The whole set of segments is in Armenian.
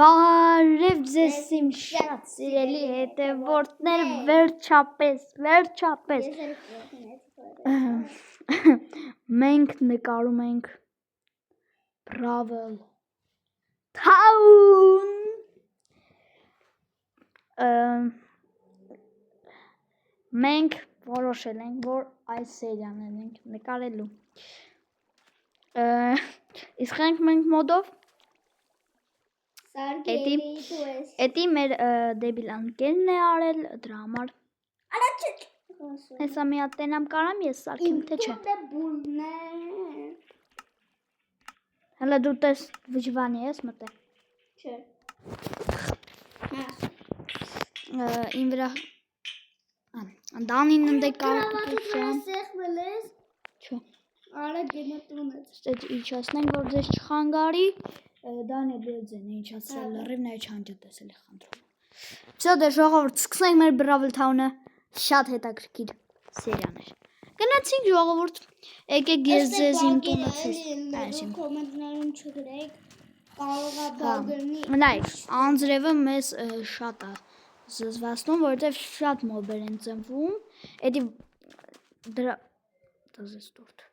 Բարև ձեզ իմ շատ սիրելի հետևորդներ, վերջապես մենք նկարում ենք Brawl Town մենք որոշել ենք, որ այս սերիաներն ենք նկարելու իսկ մենք մոդով Էդի մեր դեբիլ անկերն է արել դրա համար Հեսա մի հատ տենամ կարամ ես սարքեմ, թե չէ Հələ դու տես վժվանի ես մտել Չէ Իմ վրա Դանին ընդ է կարպուտության Չէ Արա գենա տունեց Ստեջ իչասնենք, որ ձեզ չխանգարի Դանի բեձեն է իչասրել լրիվ նա չանջը տեսել է խանդրում Всё դե ժողովուրդ սկսենք մեր Brawl Town-ը շատ հետաքրքիր սերիաներ Գնացինք ժողովուրդ եկեք ես ձեզ իմ տունը կոմենտներում չգրեք կարող է բագրնի Նայք անձրևը մեզ շատ է զզվացնում որովհետև շատ մոբեր են ծնվում Էդի դրա դազես տուրդ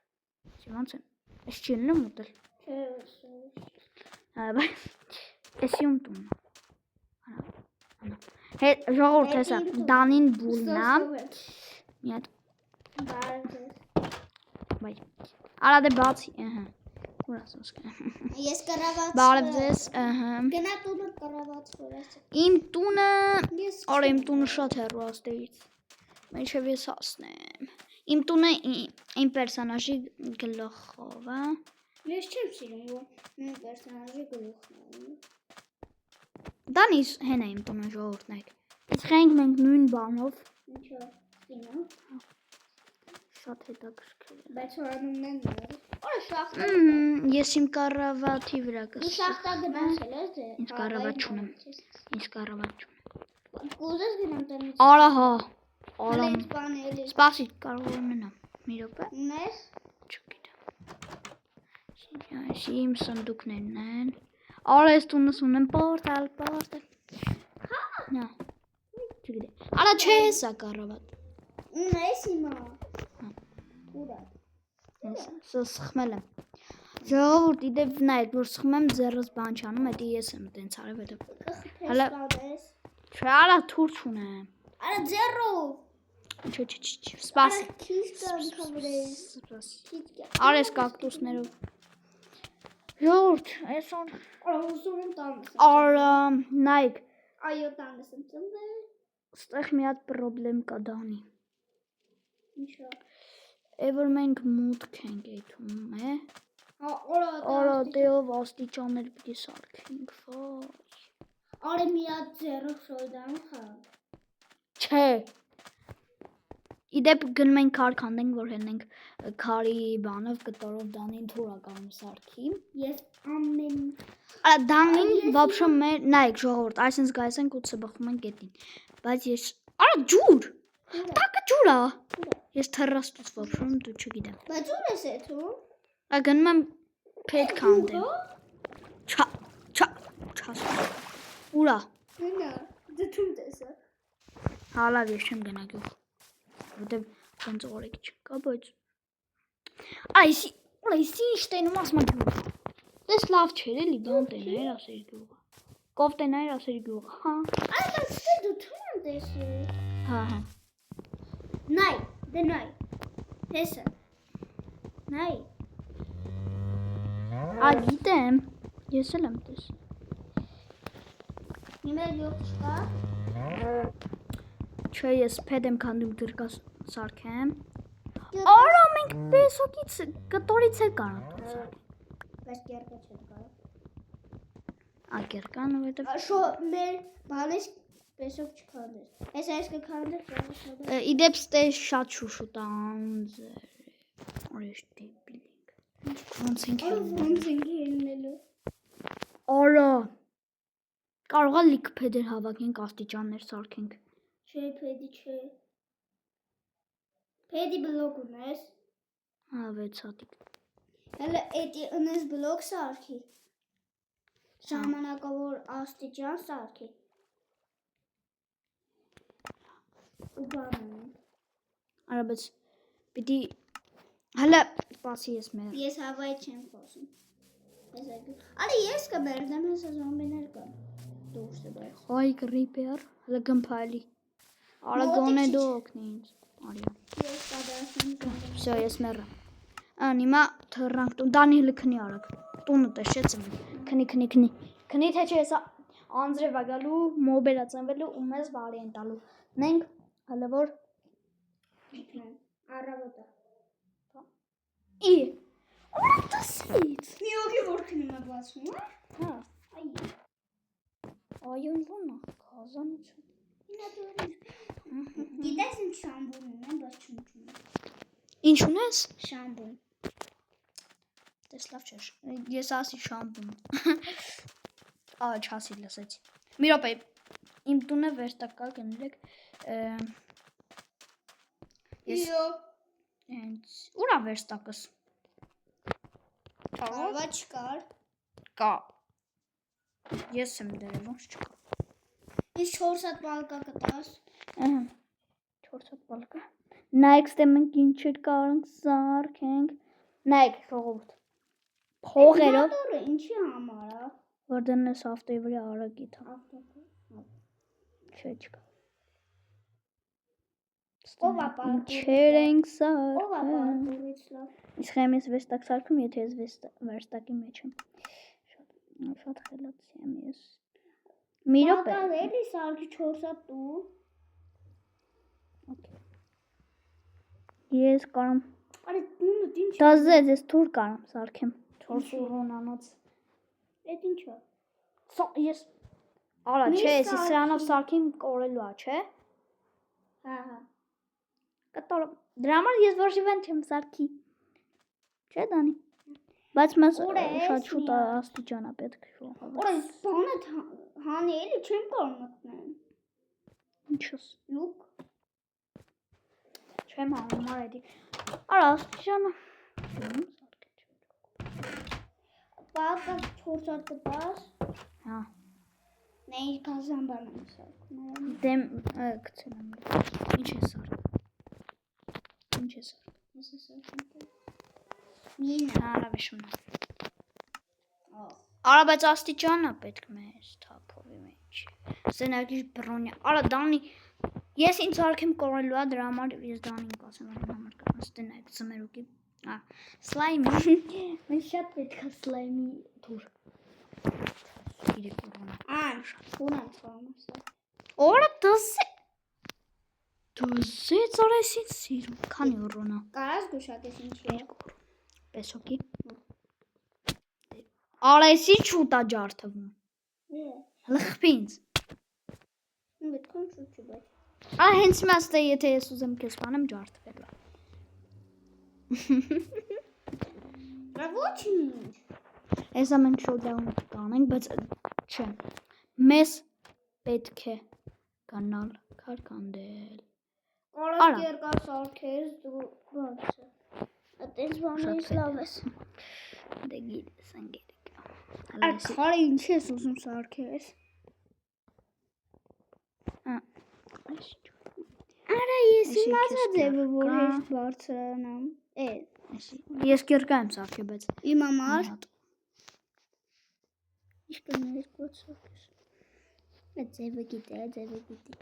Ոնց են Ես չի լինում ուտել Էս յում տունը Ժողովուրդ հեսա Դանին բուլնա Մի հատ Արա դե բացի Ես կռաված Բարև ձեզ Գնա տունը կռաված Իմ տունը Արա իմ տունը շատ հեռու աստեղից Մինչև ես հասնեմ Իմ տունը իմ պերսոնաժի գլխով է Ես չեմ սիրում որ իմ պերսոնաժի գլուխն է Դանիս հեն է իմ տունը ժողովուրդ նայք Իսկ մենք նույն բանով Ինչո սինա Շատ հետաքրքիր Բայց հորանում են Որը շախտա Ես իմ կառավատի վրա կսեմ Դու շախտա գնացել ես դե Ինչ կառավատ չունեմ Ինչ կառավատ չունեմ Կուզես գնամ տնից Արա հա Սպասի կարող որ մնամ Մի րոպե Ունես Չգիտեմ Իմ սնդուկներն են Արա ես տունս ունեմ պորտալ Հա Չգիտեմ Արա չէ հեսա կառավատ Ունես իմա Ուրա Սա սխմել եմ Ժողովուրդ իդեպ նայեք որ սխմեմ ձեռս բան չանում Էդի ես եմ տենց արև Հələ Չէ արա թուր չունեմ Արա ձեռով Չէ Սպասի Արա ես կակտուսներով Ժողովուրդ այսօր Ուզում եմ տանս Արա նայք Այո տանս եմ ծնվել Ստեղ մի հատ պրոբլեմ կա Դանի Ինչա Է որ մենք մուտք ենք եթում Արա դեով աստիճաներ պիտի սարքենք Արա մի հատ ձեռով շոյդան խաղ Չէ Իդեպ գնում ենք քար քանդենք որ հենենք քարի բանով կտորով Դանին թուր է կարում սարքի Ես ամեն Արա Դանին վաբշո մեր նայեք ժողովուրդ այսինքն գայս ենք ու ծբխում ենք գետին Բայց ես Արա ջուր Տակը ջուր է Ես թռաստուց վաբշում դու չգիտեմ Բայց ուր ես եթում Գնում եմ փետ քանդեմ Ուրա Հնա դտում տեսա Հալավ ես չեմ գնա գյուղ Որտև ոնց օրեք չկա, բայց Այսի ինչ տենում ասմա գյուղ Դես լավ չեր էլի, բան տենայր ասեր գյուղը Կով տենայր ասեր գյուղը, հա Այս ասի դու թում եմ տեսի Հա Նայ, դե նայ Տեսը Նայ Գիտեմ, ես էլ եմ տես Հիմա գյուղ չկա Չէ ես պեդ եմ կանդում գրկա սարքեմ Արա մենք պեսոքից կտորից է կարան Բայց կերկա չեր կարա Կերկան Շո մեր բանես պեսոք չքանդես Ես այս կքանդես Իդեպ ստեж շատ շուշուտ անձեր Օրեշ դեպիլինք Ոնց ենք ելնելու Արա Կարող է լիք պեդեր հավակենք աստիճաններ սարքենք Չէ պեդի չէ Պեդի բլոկ ունես Հա վեց հատիկ Հələ էդի ունես բլոկ սարքի ժամանակավոր աստիճան սարքի։ Ու բանը։ Արա բայց պիտի հələ սպասի ես մեր։ Ես հավայ չեմ խոսում։ Արի ես կբերդեմ հեսա զոմբիներ կան։ Դուրս է բայց։ Հայ կրիպեր, հələ գմփալի։ Արա գոնե դու օգնի ինձ։ Արիա։ Ես կդասեմ զոմբիներ։ Всё, ես մեռա։ Անիմա թռանք տուն, Դանիելը քնի արագ։ Տունը տշեց ինձ։ Քնի։ Քնի թե չէ հեսա անձրև ա գալու, մոբելա ծնվելու ու մեզ բարի են տալու։ Մենք հələ որ Առավոտը։ ի Ո՞րտասից։ Մի օքի որ քնում է բացում, Հա։ այ։ Այուն ոնա, կազանություն։ Գիտես ինչ շամբուն ունեմ, բայց չունեմ։ Ինչ ունես։ Շամբուն։ Դες լավ չէ։ Ես ասի շամբուն։ Չասի լսեցի։ Մի րոպե, իմ տունը վերստակալ գնալեք։ Իո։ Հենց ուրա վերստակս։ Կարվա չկար։ Կա։ Ես եմ դրել, ոնց չկա։ Ես 4 հատ բալկա կտաս։ Ահա։ 4 հատ բալկա։ Նայեք, ստե մենք ինչ կարանք սարքենք։ Նայեք, ժողովուրդ։ Փողերով Մոտորը ինչի համար է։ որ դնես ավտոյի վրա արագի թա։ Չէ, չկա։ Ով է պարտուրից Ինչեր ենք Ով է սարքում։ պարտուրից լավ։ Իսկ եմ ես վերստակ սարքում, եթե ես վերստակի մեջ եմ։ Շատ խելացի եմ ես։ Մի րոպե։ Բալկան էլի սարքի 4 հատ տու։ Ես կարամ Արի տունը ինչ։ դազես ես թուր կարամ սարքեմ 4 ուրոնանոց։ Էդ ինչ է։ Ես արա Մի չէ, ես սարքի։ սրանով սարքին կորելու է, չէ։ Հա։ Կտոր դրա համար ես ոչ իվեն չեմ սարքի։ Չէ Դանի։ Բայց մեզ Ուր ես, շատ շուտ միա։ աստիճան է պետք ժողովուրդ։ Օր այս բանը հանի էլի չեմ կարող մտնել։ Ինչս։ Լուկ։ Չեմ հանում արեդի։ Արա աստիճանը։ Բալկա 4 հատ կտաս։ Հա։ Նեյ կազան բան եմ սարքում։ Դեմ գցել եմ։ Ինչ է սարք։ Ինչ է սարք։ Ես եմ սարքում։ Մինա։ Հարավեշում։ Արա բայց աստիճանը պետք մեզ թափովի մեջ։ Սենակի բրոնյա։ Արա Դանի ես ինձ արքեմ կորելու է դրա համար ես Դանին կասեմ այն համար կան ստենայք ծմերուկի։ Սլայմի։ Մենք շատ պետք է սլայմի թուր։ Իրեք ուրոնա։ Ունեմ սարմասը։ Օրա դզե ծարեսից սիրում։ Քանի ուրոնա։ Կարաս գուշակես ինչի է։ Պեսոկի։ Արեսի չուտա ջարդվում։ Լխփի ինձ։ Պետքան շուտ բայց։ Հենց մաստե եթե ես ուզեմ քեզ բանեմ ջարդվել։ Դա ոչինչ։ Հեսա մենք շոուդաուն կանենք, բայց չէ։ Մեզ պետք է գնալ քարկանդել։ Կարաս երկար սարքես դու բացը։ Այդպես բանից լավ ես։ Դե գիտես անգերիկ։ Քարը ինչ ես ուզում սարքես։ Արա ես իմ ասաձևը որ հեշտ բարձրանամ։ Ես կերկա եմ սարքել, բայց Իմ համար Ինչ կներես կոց սարքես։ Այդ ձևը գիտի։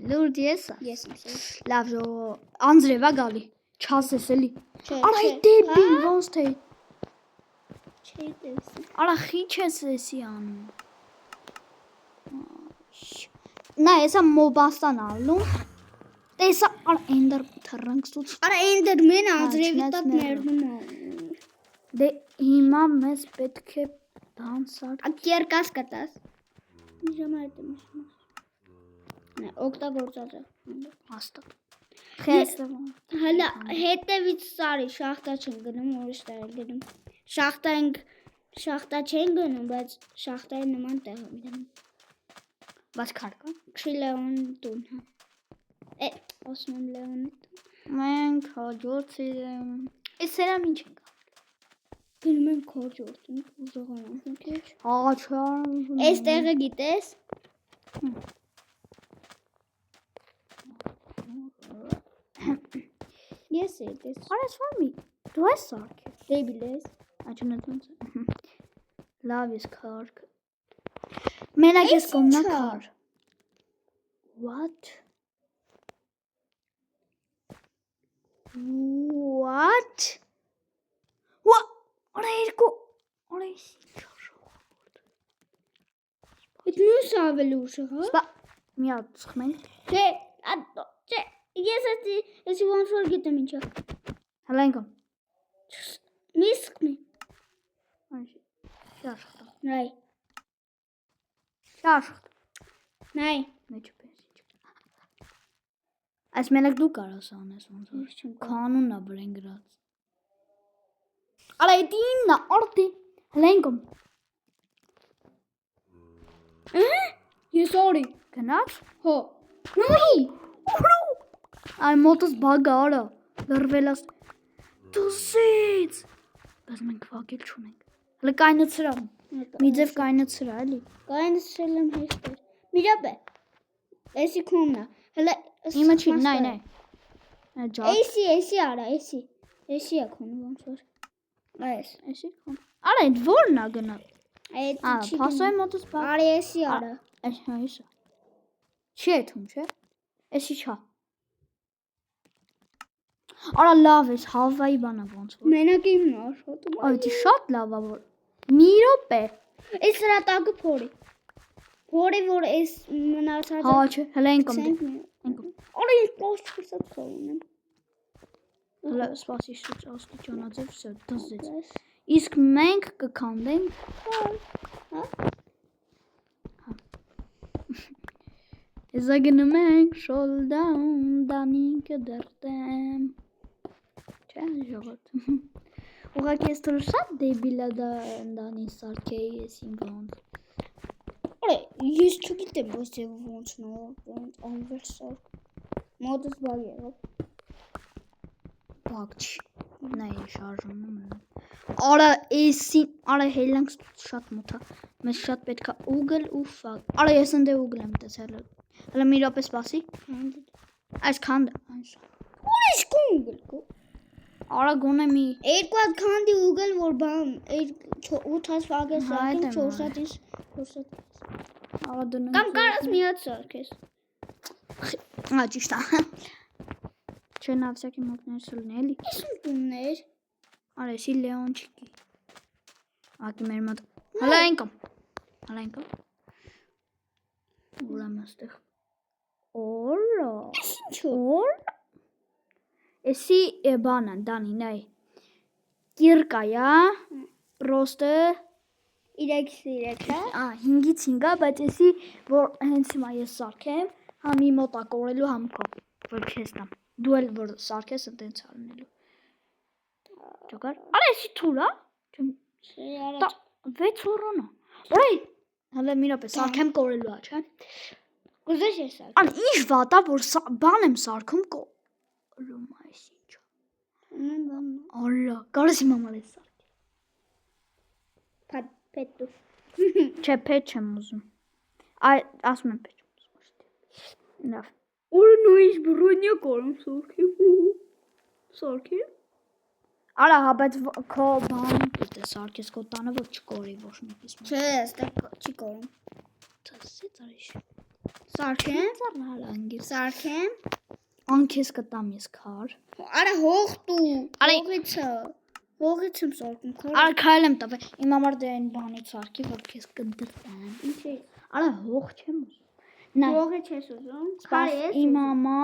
լուրջ ես։ Ես եմ սարք։ Լավ ժողով անձրև է գալի։ Չասես էլի։ Չէ, Արա դեբիլ ոնց թե։ Չի տեսի։ Արա խիչ ես էսի անում։ Նա էսա մոբաստան ալնում։ Տեսա արա էնդեր թռանք ստուց։ Արա էնդերմեն անձրևի տակ ներնում է։ Դե հիմա մեզ պետք է բան սարք։ Կերկաս կտաս։ Մի ժամանակ եմ ասում։ Նա օգտագործած է։ Հաստատ։ Խեստ։ Հələ հետևից սարի շախտա չեն գնում, ուրիշ տեղ են գնում։ Շախտա չեն գնում, բայց շախտայի նման տեղ են գնում։ Բայց քարկա։ Լեոնի տուն, հա։ Ասում եմ Լեոնի տուն։ Մենք հաջորդ սերամ ինչ ենք Գնում ենք քորջորտում, ուժեղանանք մի քիչ։ Աղաչար։ Այս տեղը գիտես։ Ես էս։ Արես վամի։ Դու ես սարքե։ Դե բիլես։ Աչունեցոնց։ Լավ ես քարք։ Մենակ ես կողմնա քար։ What? What? What? Արա երկու։ Արա ես ինչ արժող։ Այդ մյուսը ավելի ուժեղ, հա։ Սպա մի հատ ծխմենք։ Չէ, ես ես ոնց որ գիտեմ ինչա։ Հələ ինքն։ Միսկնի։ Այնի։ Շաշխտ։ Նայ։ Շաշխտ։ Նայ։ Մեջ պես։ Այս մենակ դու կարաս անես ոնց որ։ Կանոնն է վրան գրած։ Արա դինա օրտի։ Հələ ինքն։ Ես օրի։ Գնաց։ Հո։ Նույ։ Այ մոտս բագ արա։ Լրվելաս։ Դուսից։ Բայց մենք վակել չունենք։ Հələ կայնացրա։ Մի ձև կայնացրա էլի։ Կայնացրել եմ հեշտեր։ Մի րոպե։ Էսի քոննա։ Հələ Իմը չի, նայ։ Ջա։ Էսի արա, էսի։ Էսի է քոնը ոնց որ։ Այս։ Էսի քոն։ Արա այդ ո՞րն է գնա։ Այդ չի։ Փասոյ մոտս բագ։ Արի էսի արա։ Այս հայսա։ Չի էթում, չէ։ Էսի չա։ Արա լավ է, հավայի բանա ոնց որ։ Մենակ իմն է աշխատում։ Այ դի շատ լավ է որ։ Մի րոպե։ Էս սրա տակը փորի։ Փորի որ էս մնացած։ Հա, չէ, հələ ինքն։ Արի պոստը քսակում։ Հələ սպասի շուտ աստիճանաձև վсё դզեց։ Իսկ մենք կքանդենք։ Հա։ Եզա գնում ենք շոլդաուն դանիկը դրտեմ։ Չէ, ժողոտ։ Ուղղակի ես թող շատ դեբիլ է դա դանի սարքեի ես իմ ոնց։ Արի ես չգիտեմ ոնց ոնց անվերսալ։ Մոդս բաղ եղավ։ Բակ չի։ Նայ շարժումն է։ Արա էսի, արա հելանք շատ մոթա։ Մեզ շատ պետք է ուգլ ու ֆակ։ Արա ես ընդ ուգլ եմ տեսել։ Հələ մի րոպե սպասի։ Այս քանդը։ Ուրիշ կուգլ կո։ Արա գոնե մի Երկու հատ քանդի ուգլ որ բան 8-ից վագես սարքին 4-ից 4-ից։ Արա դնում։ Կամ կարաս մի հատ սարքես։ Ա ճիշտ է։ Չէ նա всякий մոկներ սուլն էլի։ Իսկ տուններ։ Արա էսի Լեոնչիկի։ Ակի մեր մոտ։ Հələ ինքն։ Հələ ինքն։ Ուրեմն այստեղ։ Օրա։ Ինչ Օր։ Էսի բանա դանի նայ։ Կիրկայա, պրոստը 3-3, հա։ 5-ից 5-ա, բայց էսի որ հենց հիմա ես սարքեմ, համ մի մոտա կորելու, համ քո, որ քեզ տամ։ Դու էլ որ սարքես ընտենց արնելու։ Ճոգար։ Արա էսի թուրա։ Չէ, արա։ 6 օրոնա։ Օրայ, հələ մի րոպե սարքեմ կորելու է, չէ։ Կուզես ես սարք։ Ան ինչ վատա որ բան եմ սարքում կորում է էս ինչ։ Բան։ Արա, կարես իմ համար ես սարքի։ Փետու։ Չէ, փետ չեմ ուզում։ Այ ասում եմ փետ չեմ ուզում։ Լավ։ Օրը նույնիսկ բրոնյա կորում սարքի։ Արա, հա, բայց քո բանը պետք է սարքես քո տանը որ չկորի ոչ մեկից։ Չէ, այստեղ չի կորում։ Ծասից արիշ։ Սարքեմ։ Ծառալանգի։ Սարքեմ։ Անքես կտամ ես քար։ Արա հող տու։ Արա- Հողից եմ սարքում քար։ Արա քայլ եմ տվել։ Իմ համար դե այն բանից սարքի որ քեզ կդրտեմ։ Ինչի։ Արա հող չեմ ուզում։ Նայ։ Հողի չես ուզում։ Սպաս իմ մամա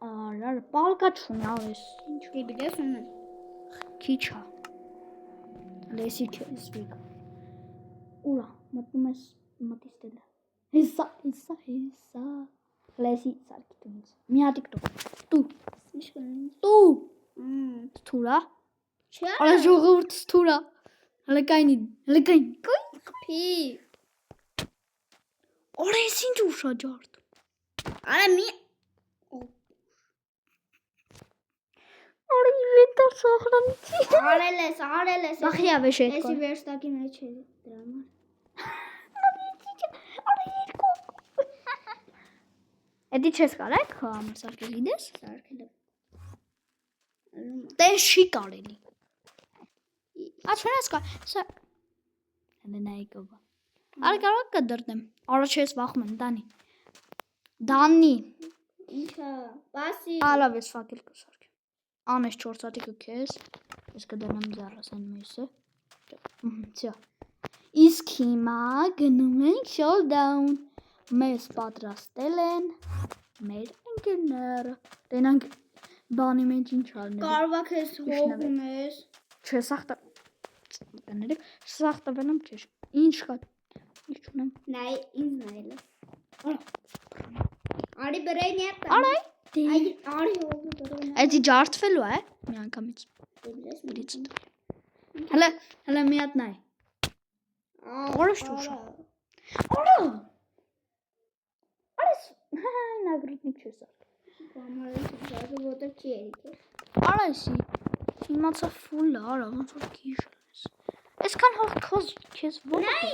արա պալկա չունի ավես։ Ինչ դիբիլես ունեն։ Քիչ է։ Լեսի քեզ վիկ։ Ուրա, մտնում ես մտից դել։ Հեսա։ Լեսի սարքի դումից։ Մի հատիկ դու։ Ինչ կնեն։ Դու։ Թուրա։ Չէ։ Արա ժողովուրդ թուրա։ Հլկային։ Փի։ Արա ես ինչ ուշաջարդ։ Արա մի Արա Ինտեր սոխրանիցի։ Արել ես։ Բախիա վեշ է Էսի վերստակի մեջ է դրա համար։ Արա երկու։ Էդի չես կարեք քո համար սարքել գիտես։ Սարքել եմ։ Տես չի կարելի։ Աչքերս կա։ Սա Հենայի կոբա։ Արա կարող կդրտեմ։ Արա չես վախում Դանի։ Դանի։ Ինչա, բասի։ Ալավ ես ֆակել կսարքեմ։ Անես 4 հատի կքես։ Ես կդնեմ զարասեն մյուսը։ Всё։ Իսկ հիմա գնում ենք showdown։ Մեզ պատրաստել են մեր ընկերները։ Տենանք բանի մեջ ինչ արնել։ Կարվա քեզ հողում ես։ Չէ, սախտա։ Կներեք, սախտա բանամ չէ։ Ինչ կա։ Ինչ ունեմ։ Նայ, ինձ նայել ես։ Արի բրեն յա։ Արա։ Այ արի հողը բրեն։ Էդի ջարդվելու է մի անգամից։ Բրից։ Հələ մի հատ նայ։ Որոշ ճուշա։ Արա։ Արես, նագրուտնիկ չես ալ։ Կամարը չզազը ոտը չի երիք է։ Արեսի, իմացա ֆուլ արա, ոնց որ գիշեր ես։ Այսքան հող քեզ ո՞ր։ Նայ,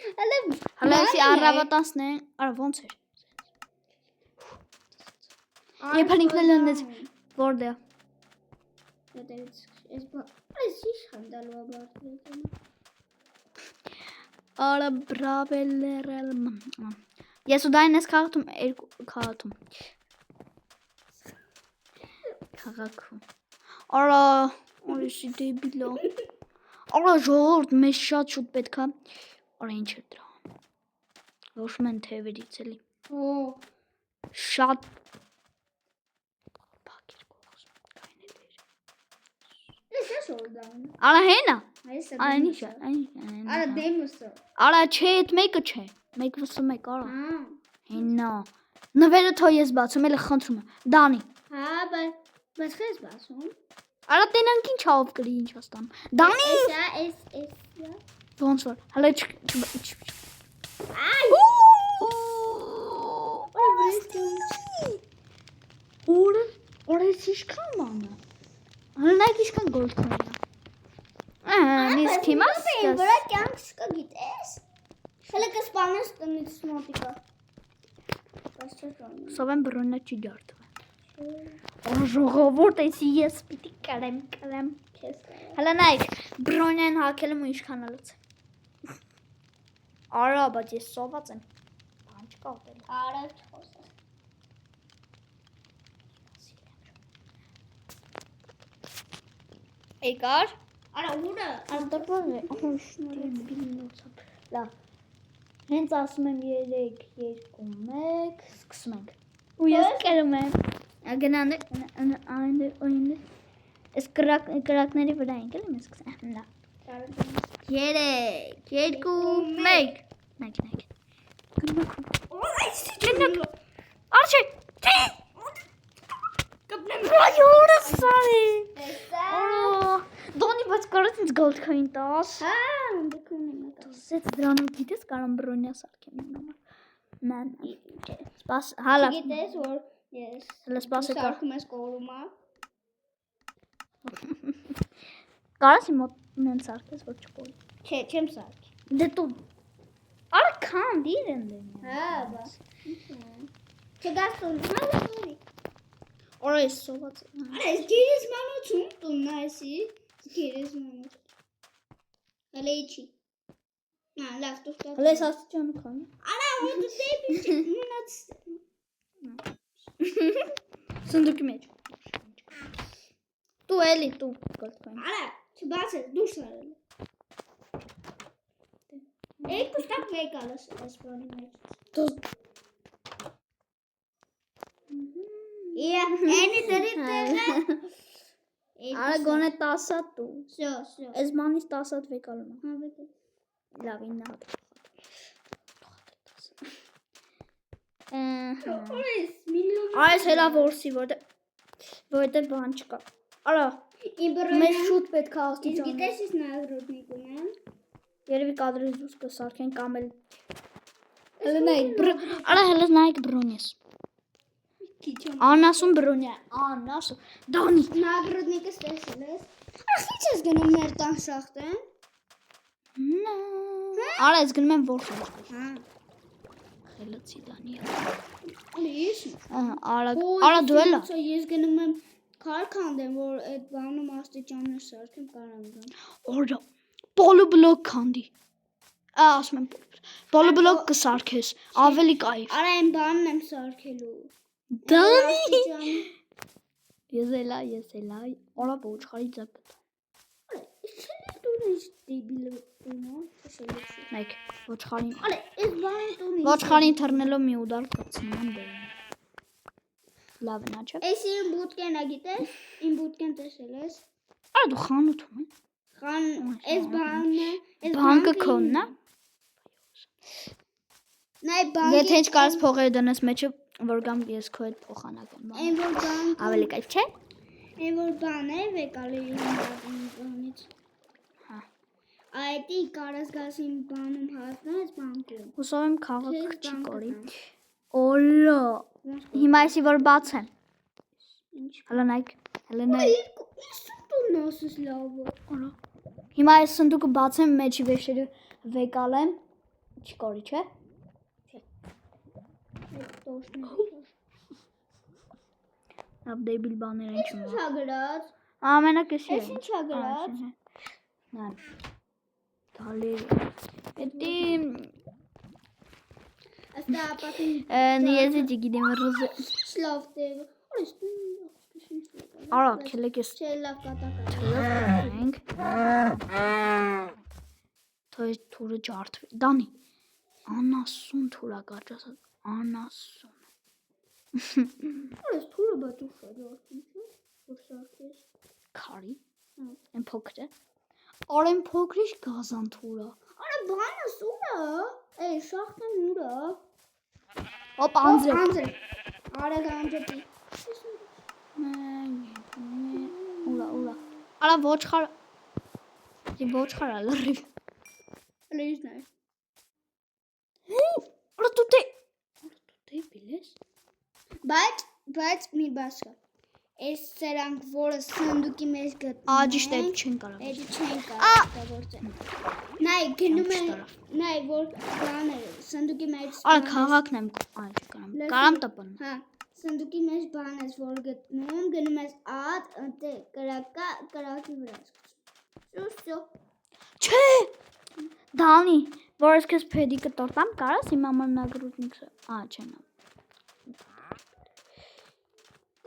Հələ էսի առավոտանցն է, արա ոնց էր։ Երբ ինքնել ընդես որտեղ։ Դերից էս բա, այս ի՞նչ խնդալու բարձր։ Արա բրավելերել։ Ես ու դայն ես քաղաքում քաղաքում։ Քաղաքում։ Արա, օրիշի դեբիլա։ Արա ժողովուրդ մեզ շատ շուտ պետք է։ Արա ինչ է դրա։ Ոչ մեն թևերից էլի։ Օ, Շատ բակեր կողս կայնել։ ես ես օրդան։ Արա հենա։ Այս է։ Այն ինչ է, Արա դեմուսը։ Արա չէ, այդ մեկը չէ։ Մեկ վսում եք, արա։ Հա։ Հենա։ Նվերը թո ես բացում, էլի խնդրում եմ։ Դանի։ Հա, բայց քեզ բասում։ Արա տենանք ինչ ավ կրի ինչ աստան։ Դանի։ Էս։ Ոնց որ։ Հələ Այ։ Օրը ինչքան մանա։ Հնայք ինչքան գոլդ կունի։ Իսկ հիմա վրա կյանք չկա գիտես։ Հələ կսպանես տնից մոտիկա։ Բայց չէ կան։ Սովեն բրոննա չի ջարդվում։ Օր ժողովուրդ էսի ես պիտի կարեմ։ Քեզ կա։ Հələ նայք, բրոնյան հակել եմ ու ինչքան ալուց։ Արա, բայց ես սոված եմ։ Բան չկա ուտել։ Արա չխոսա։ Եկար։ Արա ուրա։ Արտապան է, շնորհիվ։ Լավ։ Հենց ասում եմ 3, 2, 1, սկսում ենք։ Ու ես կերում եմ։ Գնանք այն Այս կրակների վրա ենք էլի մենք սկսեմ։ Լավ։ 3, 2, 1։ Նայք։ Գնանք։ Արչե։ Կպնեմ։ Այո, սարի։ Տեսա։ Դոնի բայց կարոտ ինձ գոլդ քային տաս։ Հա, դուքունի մտա։ Սեծ դրանով գիտես կարամ բրոնյա սարքեմ իմ համար։ Ման։ Սպաս, հալա։ Գիտես որ ես։ Հələ սպասը կար։ Սարքում ես կորումա։ Կարաս իմ մոտ նենց սարքես որ չկորի։ Չէ, չեմ սարքի։ Դե դու արա քան դիրեն դեն։ Հա, բա։ Չգաստուն, հալի։ Օր ես սոված։ Արա, ես գերեզմանոցում տունն այսի։ Գերեզմանոց։ Հələ իջի։ Նա, լավ, դու ստա։ Հələ ես աստիճանը քան։ Արա, ո՞ւր դեպի մնաց։ Սնդուկի մեջ։ Դու էլի դու գոլդ քային։ Արա, չբացես, դուրս արել։ Երկու ստակ մեկ ալս այս բանի մեջ։ Դու Էնի դրի տեղը։ Արա գոնե 10 հատ դու։ Всё։ Այս մանից 10 հատ վեկալում է։ Հա, բեկը։ Լավ 9 հատ։ Օրես, միլիոն։ Այս հելա որսի որտե բան չկա։ Արա Իմ մեզ շուտ պետք է Իսկ աստիճան։ գիտես ես նագրոտնիկ ունեմ։ Երևի կադրից դուրս կսարքեն կամ էլ Հələ նայեք, արա հələ նայեք բրոնես։ քիչում։ Անասուն Բրոնյա, անասուն։ Դանի։ Նագրոդնիկը ստեսել ես։ Ախ, ի՞նչ ես գնում մեր տան շախտեն։ Նա։ Արա, ես գնում եմ որ։ Հա։ Խելացի Դանի։ Ալիս։ Արա դու էլա։ Ես գնում եմ քարքանդեմ, որ այդ բանում աստիճաններ սարքեմ կարամ գամ։ Օրա, պոլոբլոկ քանդի։ Ասում եմ, պոլոբլոկ կսարքես, ավելի կայֆ։ Արա այն բանն եմ սարքելու։ Դանի։ Ես էլա, օրա ոչխարի ձակ։ Ինչ դու ես դեբիլ դու, շշելիցի։ Մեկ, ոչխարին։ Արա, այս բանը դու։ Ոչխարին թռնելով մի ուդար կծնեմ բերեմ։ Լավ նա չէ։ Այս իմ բուտկենա գիտես։ Իմ բուտկեն տեսել ես։ Արա դու խանութում ես։ Խան, այս բանը, Բանկը քոնն է։ Նայ բանկը։ Եթե ինչ կարես փողերը դնես մեջը, որ գամ ես քո հետ փոխանակեմ։ Այն որ բանկը։ Ավելի կայֆ չէ։ Այն որ բան է, վեկալի բանից։ Հա։ Այդի կարաս գաս իմ բանում հասնես բանկում։ Հուսով եմ քաղաք չի կորի։ Օլո։ Հիմա էսի որ բաց եմ։ Ինչ։ Հələ նայք, հələ նայք։ Ինչ դու նոսես լավը։ Օլո։ Հիմա այս սնդուկը բացեմ, մեջի վեշերը վեկալեմ։ Չի կորի, չէ։ Լավ դեբիլ բաներ են չունեմ։ Ինչ ա գրած։ Ամենակեսի է։ Այս ինչ ա գրած։ Նա։ Դալի։ Էդի Asta ապակին նիեզի դիգիդեմ ռոզը։ շլավ դե։ Օրես դու Արա, քելեկես չէ լավ կատակա։ ենք։ Թող թուրը ջարդվի։ Դանի։ Անասուն թուրա գաճասած, անասուն։ Օրես թուրը բաճու շարժում չէ։ Որ սարքես։ Քարի։ Այն փոքր է։ Արեն փոքրիշ գազան թուրա։ Արա բանը սուրա։ Էй շախտն ուրա։ Ոպ անձր։ Անձր։ Արա գանջետի։ Ուրա։ Արա ոչխար։ Դի ոչխարա լրի։ Լեյս նայ։ Արա դու բիլես։ Բայց մի բասկա։ Այս սրանք որը սանդուկի մեջ գտնում։ Աջիշտ է չեն կարող։ Էդի չեն կարող գործել։ Նայ գնում են, նայ որ բանը սանդուկի մեջ։ Արա քաղաքն եմ, այ չկարամ։ Կարամ տպն։ Հա, սանդուկի մեջ բան ես որ գտնում, գնում ես ատ, ընտե կրակի վրա։ Շուշո։ Չէ։ Դանի, որ ես քեզ փեդիկը տորտամ, կարաս իմ համար նագրուտնիքը։ Չեն։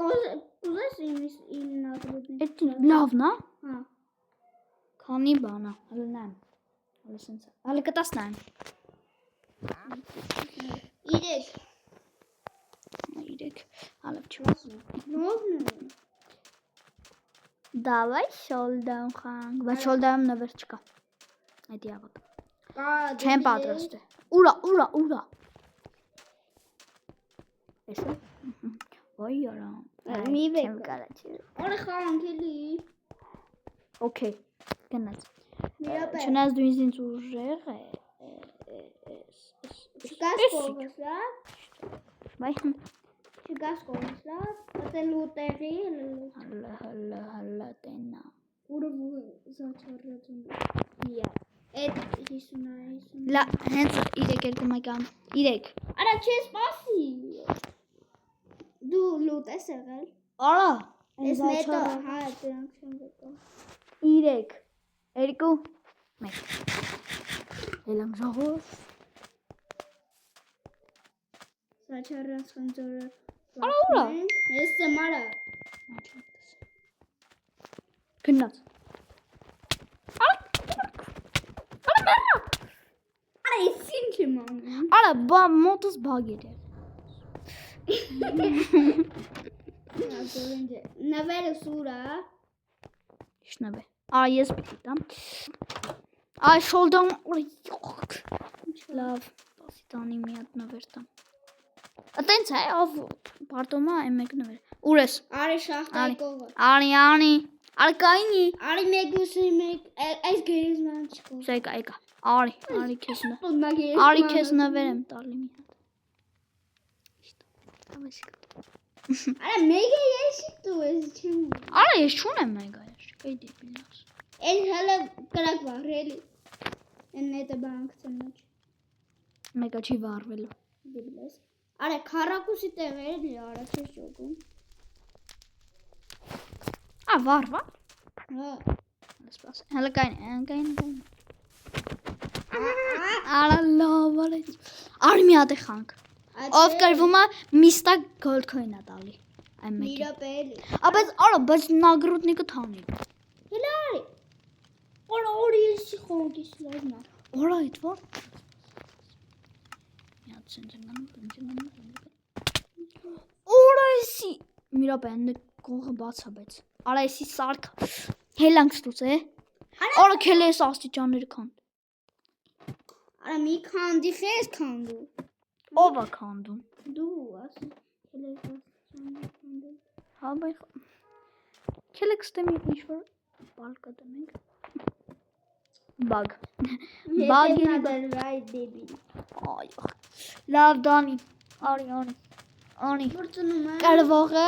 Ուզես իմ նագրուտնիքը։ Էդ լավն է։ Հա։ Քանի բան է, հələ նայեմ։ Հələ սենց է։ Հələ կտաս նայեմ։ 3, հələ չուզում։ Նովն է։ Давай շոլդամ խանք, բայց շոլդամ նվեր չկա։ Այդ իավատ։ Չեմ պատրաստ է։ Ուրա։ Էսա։ Ոյ արա։ Մի վեկ։ Չեմ կարա չէ։ Արա խանք էլի։ Okay, գնաց։ Միրապե։ Չնայած դու ինձ ուժեղ է։ Չկաս կողս լավ։ Բայ Չկաս կողս լավ։ Ատել ուտերի։ հələ տենա։ Ուրը զաչարրացում։ Միա։ Էդ 50։ Լա, հենց 3 մեկան 3։ Արա չես սպասի։ Դու լուտ ես եղել։ Արա, Ես մետո, հա, դրանք չեմ եկա։ 3 2 1 Էլամ ժողով։ Զաչարրած խնձորը։ Արա ուրա։ Ես ծմարա։ Գնաց։ Արա ես ինչ եմ անում։ Արա, բա մոտս բագեր է։ Նավերը սուրա։ Իշնավե։ Ես պիտի տամ։ Այ շոլդամ, լավ, տասի տանի մի հատ նվեր տամ։ Ատենց է, ով պարտոմա է մեկ նվեր։ Ուր ես։ Արի շախտայի կողը։ Անի, արկայնի։ Արի մեկ ուսի մեկ, այս գերիզման չկող։ Սա եկա։ Արի քեզ նվեր եմ տալի մի հատ։ Արա մեգա եշիկ դու ես չեմ։ Արա ես չունեմ մեգա եշիկ, այ դեպիլաս։ Էլ հələ կրակ վառելի։ Են հետը բանք ծնոջ։ Մեգա չի վառվելու։ Դեպիլաս։ Արա քարակուսի տեղերն է արա չես ճոգում։ Ա վառվա։ Հա։ Սպաս։ Հələ կային։ Արա լավ արեց։ Արի մի հատ է խանք։ Ով կրվում է միստակ gold coin-ա տալի։ Այն մեկը։ Միրապելի։ Աբաց արա, բայց նագրուտնիկը թանի։ Հələ արի։ Արա օրիեսի խորգիս լավնա։ Արա այդ ո՞ր։ Միած ցնցնան։ Օրիեսի։ Միրապեն կողը բացա բայց։ Արա էսի սարք։ Հելանք ստուց է։ Արա քելես աստիճանները քան։ Արա մի քանդի խես քանդու։ Ով է քանդում։ Դու ասի։ Քելես քանդու։ Հա բայ։ Քելեքս դեմի ինչ-որ բալկա դնենք։ Բագ։ Բագի right baby։ այո։ Լավ դանի։ Արի։ Որտնում է։ Կարողը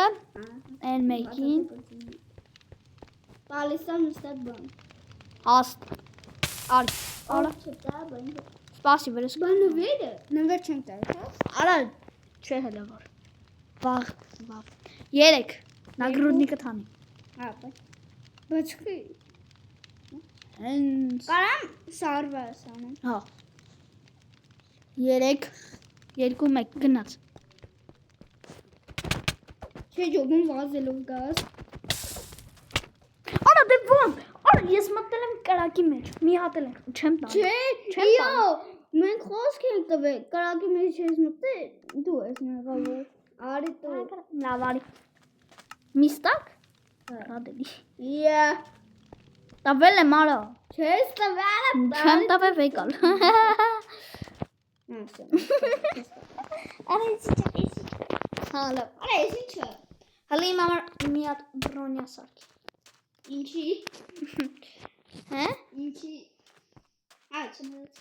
այն մեկին Պալիսան մստակ բան։ հաստ։ Արի։ Արա չտա բան։ սպասի վրես։ Բանը վերը։ Նվեր չեմ տալ, հա։ Արա չէ հələ վար։ Վաղ։ 3 նագրուտնիկը թանի։ Հա, բայց քի։ Հենց Կարամ սարվա սանեմ։ հա 3 2 1 գնաց։ Չէ ջոգում վազելով գաս։ Արա դե ո՞ն։ Արա ես մտել եմ կրակի մեջ։ Մի հատ էլ չեմ տա։ Չէ, Չեմ իո, մենք խոսք ենք տվել, կրակի մեջ ես մտել, դու ես մեղավոր։ Արի դու։ Լավ արի։ Միստակ։ Ռադելի։ Իա, Տավել եմ արա։ չես տվել։ Չեմ տավել վեկալ։ Արա էսի։ Հա լավ։ Արա էսի չէ։ Հələ իմ համար մի հատ բրոնյա սարքի։ Ինչի։ Հա։ Ինչի։ Չնայած։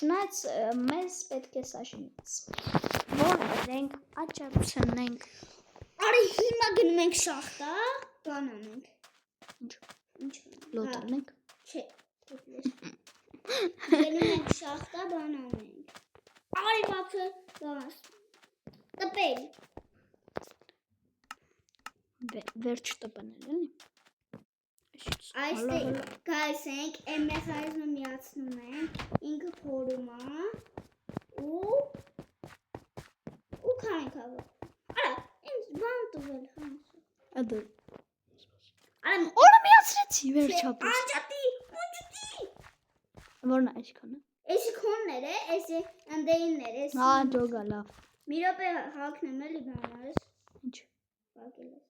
Չնայած մեզ պետք է սաշինից։ Որ դենք աճացնենք։ Արի հիմա գնում ենք շախտա, բան անենք։ Ինչ։ Լոտրնենք։ Չէ։ Գնում ենք շախտա, բան անենք։ Արի բացը բաս։ Տպել։ Վերջ տպնել էլի։ Այստեղ գայս ենք, այն մեխանիզմը միացնում ենք, ինքը փորում է ու քանենք ավը։ Արա, ինձ բան տվել հանց։ Ադո։ Արա, Օրը միացրեցի վերջապես։ անջատի։ Որն է այսքանը։ Էսի քոններ է, էսի անդեիններ է։ Հա, ջոգա լավ։ Մի րոպե հակնեմ էլի բանարս։ Ինչ։ Փակել ես։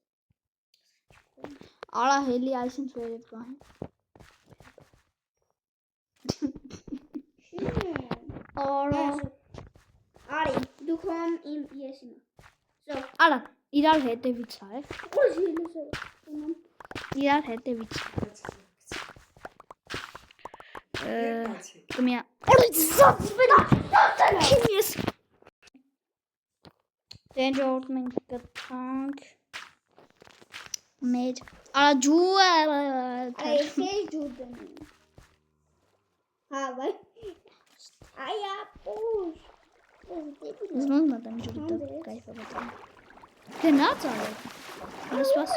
Արա հելի այսինչ վերև բան։ Արա։ Արի, դու քոմ իմ ես իմը։ Սո։ Արա, իրար հետևից է։ Ո՞ր ելս է։ Իրար հետևից։ Կմիա։ Օրը զապ վրա։ Քինես։ Դենջորդ մենք գտանք։ Մեր արա ջուը։ Արա ես ջուր դնում։ Հա, վայ։ Այա, պուշ։ Զնոն մատամ ջուրը կայֆը մատամ։ Գնաց արը։ Լսված։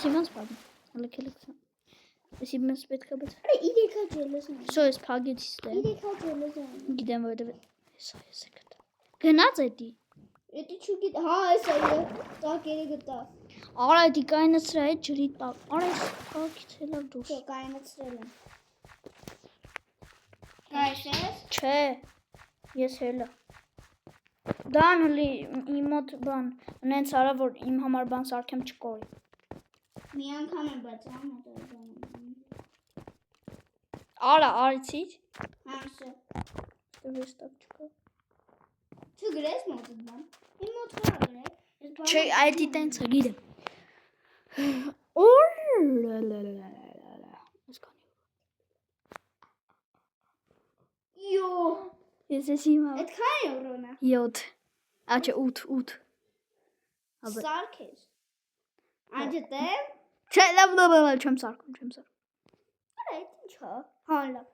Սիմանց պադում։ Հələ քելեքս։ Էսի մեզ պետք է բայց։ Արա իրեքա ջելես են։ Սո ես փագեցի ստե։ Իրեքա ջելես են։ Գիտեմ որտեվ հեսա ես եկա։ Գնաց էդի։ Էդի չուգիտ, հա, էսա է, տակերը գտա։ Արա էդի կայնացրա է ջրի տակ։ Արա ես փակից հելա դուրս։ Չէ, կայնացրել եմ։ Գայս ես։ Չէ։ Ես հելա։ Դան հլի իմ մոտ բան, նենց արա որ իմ համար բան սարքեմ չկորի։ Մի անգամ եմ բայց ամատը։ Արա, արեցի։ Համսը։ Դուրս տակ չկա։ Չգրես մոտդ բան։ Իմ մոտ խորա գրեք։ Չէ, այդի տենց է գիտեմ։ Օր Յո, Ես ես հիմա այդ քանի եվրոն է։ 7 Աչե 8 Սարքես։ Անջտեմ։ Չէ, լավ, չեմ սարքում։ Արա, ինչ է։ Հա, լավ։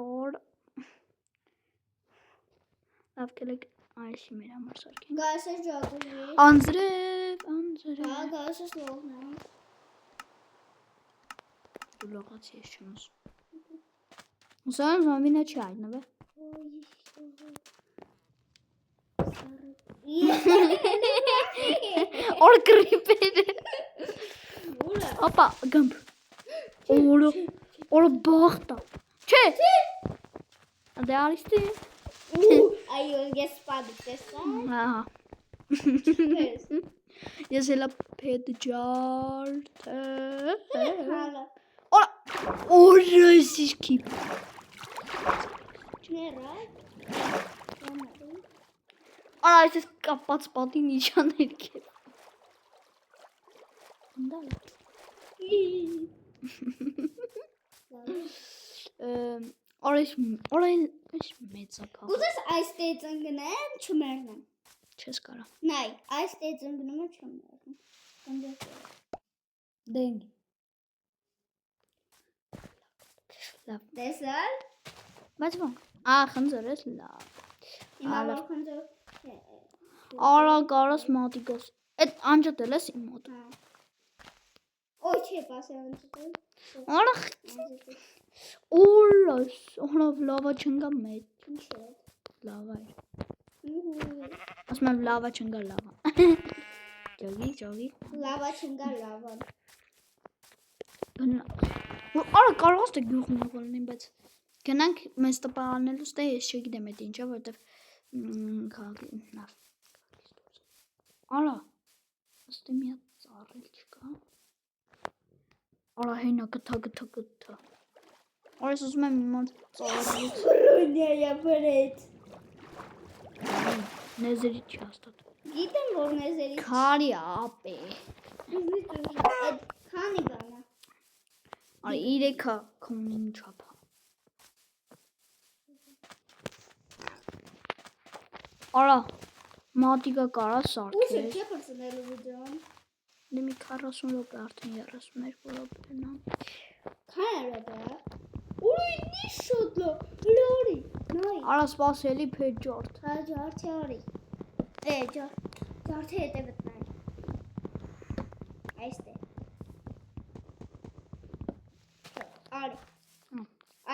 Օր։ Լավ կելեք այսի մեր համար սարքենք։ Գայս է ջակուզի։ Անձրև։ Հա, գայս է սլողն է։ Դու լողացի ես չեմ ուզում։ Ուսան զամբինը չի այդնվե։ Օր կրիպեր։ Ապա, գմբ։ Օր բաղտա։ Չէ։ Դե արիստի։ Այո, ես սպադիկ տեսա։ Ահա։ Ես հելա պետ ջարդը։ Հալա։ Օր սիշկի։ Չներա։ Արա այս կապած պատին իջաներ կեր։ Անդալը։ Օրես մեծակա։ Ուզես այս տեց ընգնեմ, չմերնեմ։ Չես կարա։ Նայ, այս տեց ընգնում եմ չմերնեմ։ Դենգ։ Լավ։ Տեսալ։ Բայց ոնք։ Խնձոր ես լավ։ Հիմա որ խնձոր։ Արա կարաս մատիկոս։ Այդ անջատել ես իմ մոտ։ Ոյ չէ, պասի անջատել։ Արա Օրս, լավա չնգա մեծ։ Ինչ է։ Լավա է։ Ասում եմ լավա չնգա լավա։ Ջոգի։ Լավա չնգա լավան։ Արա կարող ես գյուղն ուղղելնի, բայց գնանք մեզ տպարանելուց դե ես չգիտեմ այդ ինչա, որտեվ քաղաքի լավ։ Արա, ըստի մի հատ ծառել չկա։ Արա հենա գթա։ Արա ես ուզում եմ իմանց ծառելից։ Ռունյայա բրետ։ Նեզերի չի հաստատ։ Գիտեմ, որ նեզերի Քարի ապե։ այդ քանի գանա։ Արա 3-ա քոնին չափա։ Արա, մատիկա կարա Ուշ սարքես։ չէ պրծնելու վիդեոն։ Դե մի 40 րոպե արդեն 32 րոպեն է։ Քան րոպե։ Ուй, ի շուտ լորի։ Նայ։ Արա սպասելի փեջորդ։ Հա ջարդի արի։ Ջարդի հետ է վտնայ։ Այստե։ Արի։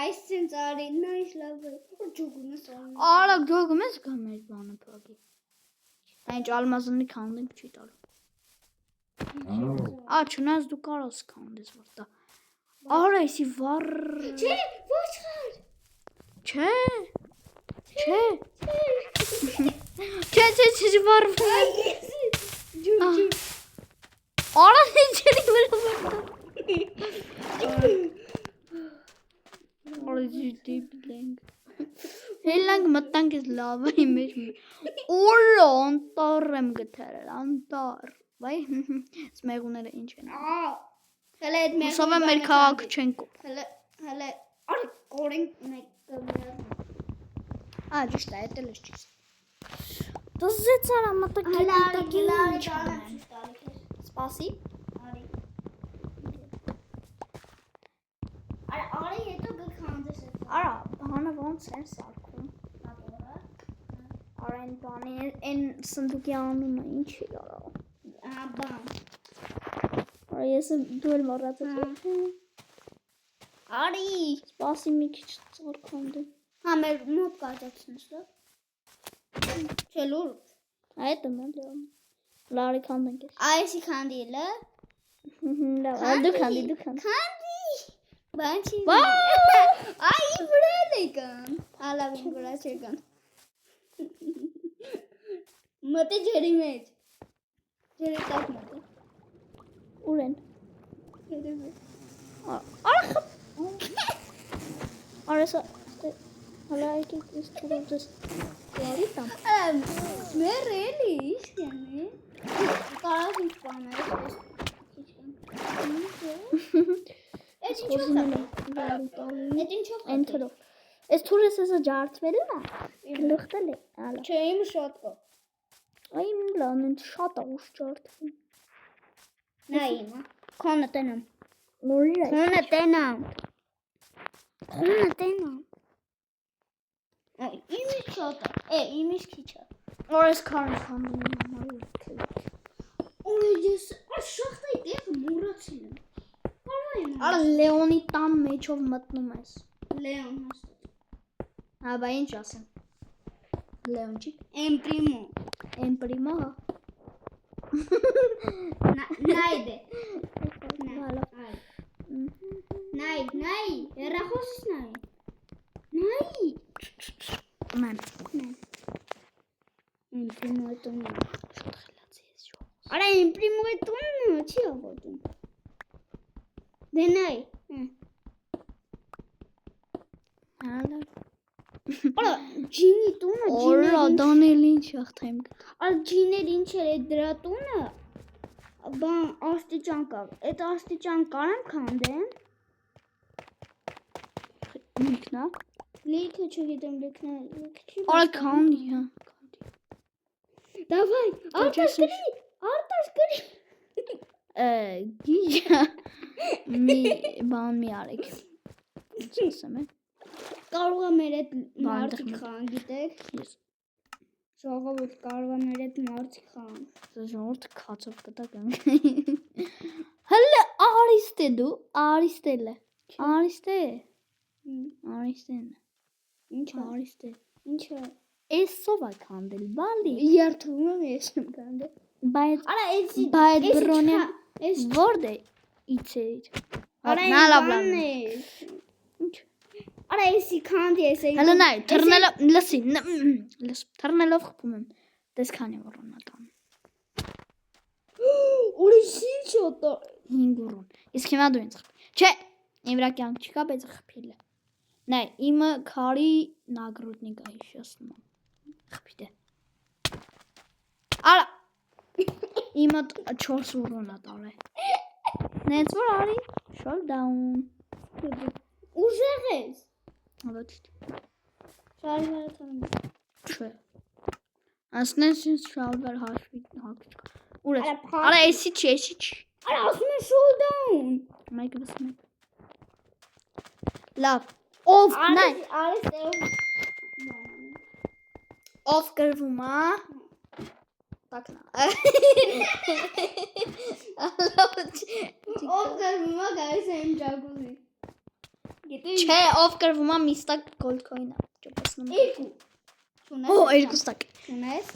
Այս ցենց արի, նայ լավ է։ Ջոգում ես արի։ Արա գողում ես գա մեր բանը փակի։ Այնչ ալմազնի քանդենք չի տալու։ Չնայած դու կարաս քանդես որ տա։ Արա էսի վառ։ Չէ, ոչխար։ Չէ։ Չէ վառ։ Ջուջու։ Արա ինչի՞ վրա վառ։ Արա ջիտի բլենք։ Հելանք մտանք ես լավայի մեջ։ Օրա անտառ եմ գտել, անտառ։ Վայ, սմեղուները ինչ են։ Հələ այդ մեր Հուսով եմ մեր քաղաքը չեն կոփ։ Հələ արի կորենք մեկը։ Ճիշտ է, դա էլ ճիշտ։ Դզեց արա մտակի։ Սպասի։ Արի հետո գքանդես։ Արա, բանը ոնց են սարքում։ Արա այն բանի, այն սնդուկի անունը ինչի արա։ Բան։ Արա ես դու էլ մոռացա։ Արի, Սպասի մի քիչ ծառքանդեմ։ հա մեր մոտ կաճացնես լավ։ Չէ լուր։ Այդ եմ լավ։ Լարի քանդենք ես։ Այսի քանդիլը։ Լավ, դու քանդի։ Քանդի։ Բան չի։ Վայ։ Այ վրա եկան։ Ալավ իմ վրա չեկան։ Մտի ջերի մեջ։ Ջերի տակ մտի։ Ուր են։ Ջերի մեջ։ Արա։ Արա սա հələ այս թուրոց կարի տամ։ Մեր էլի ինչ կանի։ Կարաս ինչ բաներ էս։ Էս ինչու՞ խփի։ Էդ ինչու՞ խփի։ Ընտրով։ Այս թուրս էսը ջարդվել է։ Գլուխտել է։ Ալա։ Չէ, իմ շատ կա։ Այ լան ինձ շատ ուշ ջարդվում։ Նա իմը։ Քոնը տենամ։ Որի է։ Քոնը տենամ։ Քոնը տենամ։ Իմից շատ է, իմից քիչ է։ Որս քարն խանդում եմ։ Օրես շախտայի տեղը մոռացել եմ։ Արա Լեոնի տան մեջով մտնում ես։ Լեոն հաստատ։ Հա, բա ինչ ասեմ։ Լեոնչիկ։ Em primo։ Em primo։ Նայդե։ Հալո։ Նայ, հեռախոսս նայ։ Նայ։ Մամ։ Em primo տունը։ Շատ խելացի ես շո։ Արա em primo-ի տունը չի ավոտում։ Դե նայ։ Հալո։ Արա ջինի տունը, Օրա դանել ինչ ախտեմ։ Արա ջիներ ինչ էր այդ դրա տունը։ Բան աստիճան կա։ Այդ աստիճան կարամ քանդեմ։ Լիքնա։ Լիքը չգիտեմ, լիքը չի։ Արա քանդի, հա։ Դավայ, արտաշ գրի։ Գիժա։ Մի բան մի արեք։ Ինչ ասեմ է։ Կարող է մեր այդ մարդիկ Բանդղ- խան, գիտեք։ Ես Ժողովուրդ կարող է մեր այդ մարդիկ խան։ ժողովուրդ քացով կտակեմ։ Հələ արիստե դու, արիստելը։ Արիստե։ Արիստեն։ Ինչ է։ Արիստե։ Ինչ է։ Էսով է քանդել, բալի։ Երթում եմ ես եմ կանդե։ Բայց Արա էսի Բայց բրոնը էս որդ է իցեր։ Արա Նա լավ լավ։ Ինչ։ Արա էսի քանդի էս։ Հələ նայ, թռնելով, լսի, լս, թռնելով խփում եմ։ Դες քանի որոնա տան։ Ուրիշ ինչ օտո։ 5 որոն։ Իսկ հիմա դու ինձ խփի։ Չէ, իմ վրա կյանք չկա, բայց խփիլ է։ Նայ, իմը քարի նագրոտնիկա հիշեցնում եմ։ Խփի դե։ Արա իմը 4 որոնա տալը։ Նենց որ արի, շոլդաուն։ Ուժեղ ես։ Ոչ։ Շարժարը թողնում։ Չէ։ Ասնես շալվար հաշվի հակչ։ Ուր է։ Արա, Արա էսի չի, էսի չի։ Արա ասում է շոլդաուն։ Մայքը լսում եք։ Լավ։ Ով նայ, Արես տերում։ ով գրվում է։ Տակնա։ Ով գրվում է գայս եմ ջագուզի։ Գիտես։ Չէ, ով գրվում է միստակ գոլդքոինը։ Ճոպասնում։ Երկու։ Օ, երկու ստակ։ Ունես։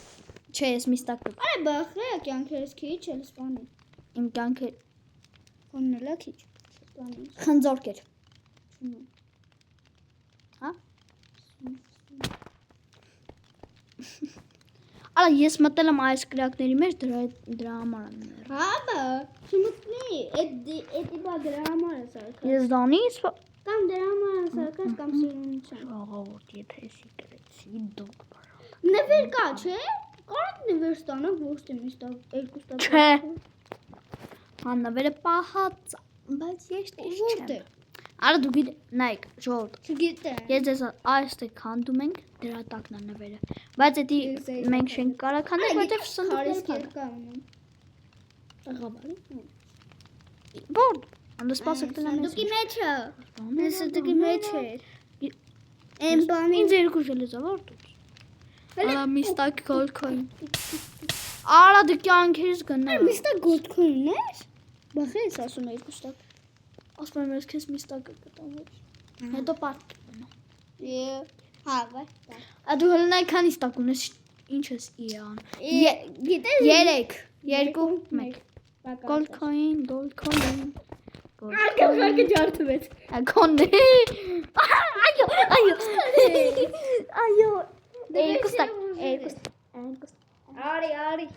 Չէ, ես միստակ։ Արա բախը կյանքերս քիչ էլ սպանի։ Իմ կյանքը Կոննելա քիչ։ Սպանի։ խնձորք էր։ Հա։ Արա ես մտել եմ այս կրակների մեջ դրա համար եմ։ Հա բա, չմտնի, էդի բա դրա համար է սարքած։ Ես դանից Կամ դրա համար է սարքած կամ սիրունության։ ժողովուրդ եթե էսի գրեցի դուք։ Նվեր կա, չէ։ Կարող նվեր ստանալ ոչ թե միստակ երկու ստակ։ Չէ։ Հա նվերը պահած, բայց ես Որտե՞ղ։ Արա դու գիտես, նայեք, ժողովուրդ։ Չգիտեմ։ Ես ձեզ այստեղ քանդում ենք դրա տակն է նվերը։ Բայց դա մենք չենք կարող քանդել, որտեղ սնդուկները կան։ կա ունեմ։ Աղավարի։ Որդ։ Անդը սպասեք դրա Սանդուկի մեջ է։ Ես Սանդուկի մեջ է։ Էն բանի։ Ինձ երկու ժելեզա որդ։ Արա միստակ գոլդքոին։ Արա դու կյանքերս գնա։ Միստակ գոտքոին ես։ Բախե ես ասում երկու ստակ։ Ասում եմ ես քեզ միստակը կտամ ոչ։ Հետո պարկ։ Հա, վայ։ Դու հələ նայ քանի ստակ ունես ինչ ես իրան։ Գիտես 3 2 1 Goldcoin, goldcoin. Արկա ջարդվեց։ Ակոննե։ Այո, այո։ Այո։ Երկու ստակ։ Արի։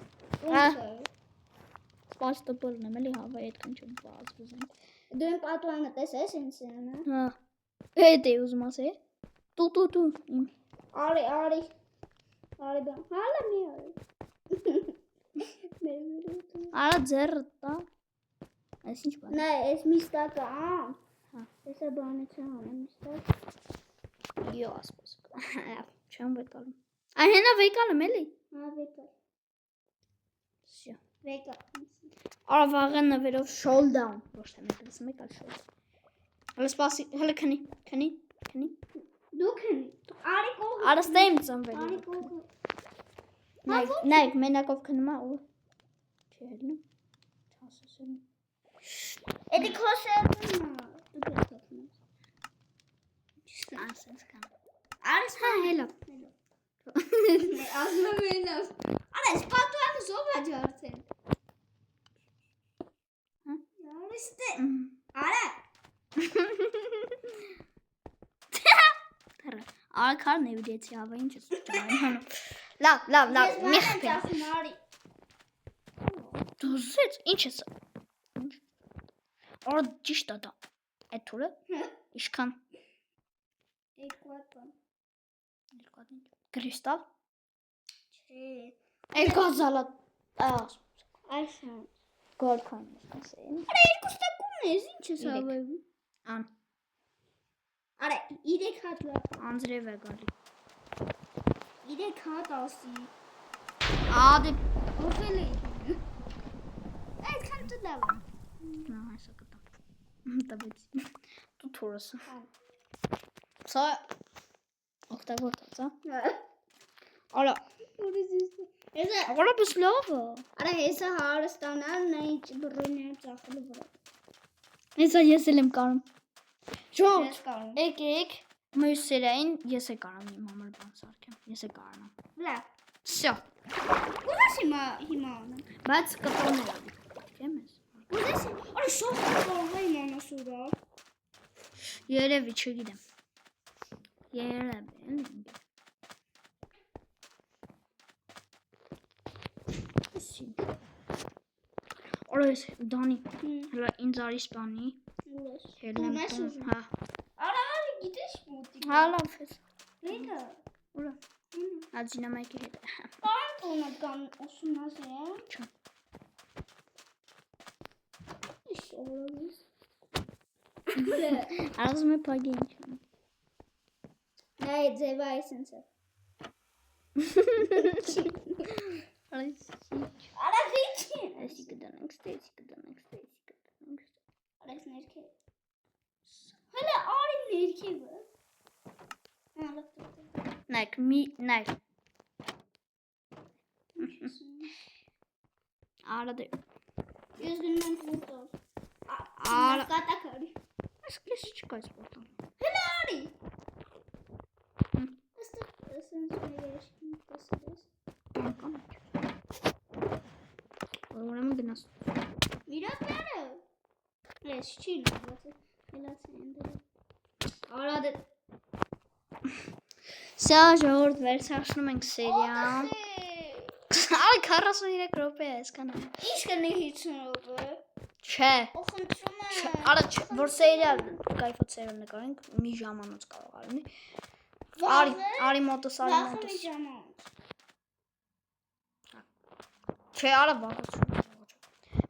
Սպաստոպորն եմ էլի հավա այդքան չեմ բացվում։ Դու եմ պատուանը տեսես ինձ նա։ Հա։ Հետ է ուզում ասե։ Տու։ Արի։ Արի բա։ Հալա մի արի։ Արա ձեռը տա։ Այս ինչ բան։ Նայ, այս միստակը, Հա։ Էսա բանը չանեմ միստակ։ Յո, ասպաս։ Չեմ վեկալում։ Այ հենա վեկալում էլի։ Հա, վեկա։ Վեկա։ Արա վաղը նվերով շոլդաուն։ Ոչ թե մեկ այլ շոլ։ Հələ սպասի, հələ քնի։ Դու քնի։ Արի կողը։ Արա ստեմ ծնվել։ Արի կողը։ Նայեք, մենակով քնում է ու չի հելնում։ Չասասեմ։ Էդի քոսերնա։ Դու քնի։ Անսենս կան։ Արես հա հելա։ Ասում եմ։ Արես պատուանը զով է ջարդել։ Հա։ Արես դե։ Արա։ Արքար նեվիդեցի հավա ինչ ես ճարանում։ Լավ, մի խփի։ Դու զեց, ինչ ես։ Արա ճիշտ է դա։ Այդ թուրը։ Իշքան։ Կրիստալ։ Չէ։ Գազալա։ Այսա։ Գորքան ասեն։ Արա երկու ստակում ես, ինչ ես հավելում։ Ան։ Արա 3 հատ լավ։ Անձրև է գալի։ 3 հատ ասի։ Ադե Օֆել է։ Այդքան դու լավ։ նա այսա կտա։ Տաբեց։ Դու թուրս։ Սա օգտագործած, հա։ Արա, արա բս լավ է։ Արա հեսա հարստանալն է ինչ բռունի ծախելու վրա։ Հեսա ես էլ եմ կարում։ Ժողովուրդ, Ես կարում։ եկեք մյուսերային ես է կարամ իմ համար բան սարքեմ։ Ես է կարանամ։ Լավ։ Всё։ Ուզես հիմա անեմ։ Բայց կտոներ ալի։ Չեմ ես։ Ուզես արա շոկ կարող է իմանա սուրա։ Երևի չգիտեմ։ Երևի։ Օրես Դանի, հələ ինձ արի սպանի։ Ուզես։ Հելնեմ տուն, հա։ Արա գիտես մոտիկ։ Հա լավ ես։ Լեգա։ Ուրա։ Ածինամայքի հետ։ Կան տունը կան ուսումնասիրեմ։ Չէ։ Ինչ օրոս։ Արազում է փագի ինչ։ Նայ ձևա այսպես է։ Արա քիչ։ Էսի կդանանք, ստեցի կդանանք։ Արես ներքև։ Հələ արի ներքևը։ Հա լավ։ Նայք, նայք։ Արա դե։ Ես գնում եմ ֆուտբոլ։ Արա։ Կատակարի։ Այս քեզ չկա սպորտում։ Հələ արի։ Աստղ ասենց ներեշին տեսես։ Ուրեմն գնաս։ Վիրապերը։ Ես չի նայած։ Հելացեն։ Արա դե։ Սա ժողովուրդ վերցնում ենք սերիան։ Այ 43 րոպե է այսքան։ Ինչ կնի 50 րոպե։ Չէ։ Օխնչում է։ Արա որ սերիալ կայֆոտ սերիալ նկարենք մի ժամանոց կարող արի։ Արի մոտս, արի մոտս։ Չէ, արա վաղուց։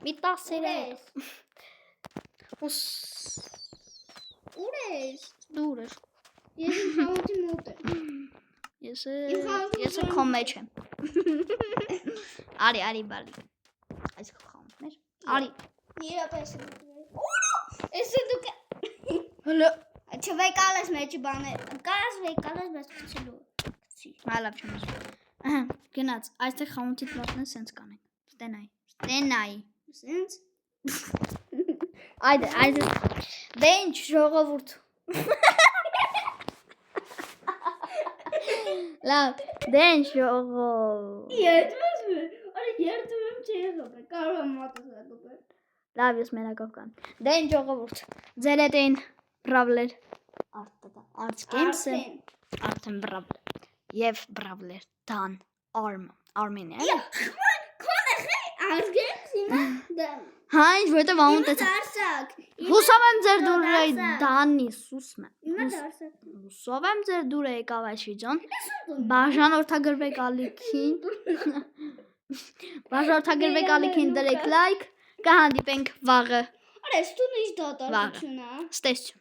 Մի 10 սերիալ։ Ուր ես։ Դուր ես։ Ես իմ խանութի մոտ եմ։ Ես քո մեջ եմ։ Արի բալի։ Այս քո խանութներ։ Արի։ Իրապես։ Էսը դուք։ Հələ Չվեկալես մեջի բաներ։ Կարաս վեկալես բայց քչելու։ Քչի։ Մալավ չեմ։ Ահա, գնաց, այստեղ խանութի մոտն է սենց կանենք։ Ստենայի։ Սենց։ Այդե։ Դե ինչ ժողովուրդ։ Լավ, դե ինչ ժողովուրդ։ Երդվես մե։ Արա երդվում եմ չի եղել։ Կարող եմ մոտս եկել։ Լավ, ես մենակով կան։ Դե ինչ ժողովուրդ։ Ձեր հետ էին Բրավլեր։ Arts Games-ը։ Արդեն Բրավլեր։ Եվ Բրավլեր Դան Արմենիա։ Քոնը խե Arts Games-ը։ Հա, ինչ որտե վամոտ է։ Դարսակ։ Հուսով եմ ձեր դուրը Դանի սուսմը։ Իմա դարսակ։ Հուսով եմ ձեր դուրը եկավ այս վիդեոն։ Բաժանորդագրվեք ալիքին։ Բաժանորդագրվեք ալիքին դրեք լայք։ Կհանդիպենք վաղը։ Արա ստունը ինչ դատարություն է։ Ստեսություն։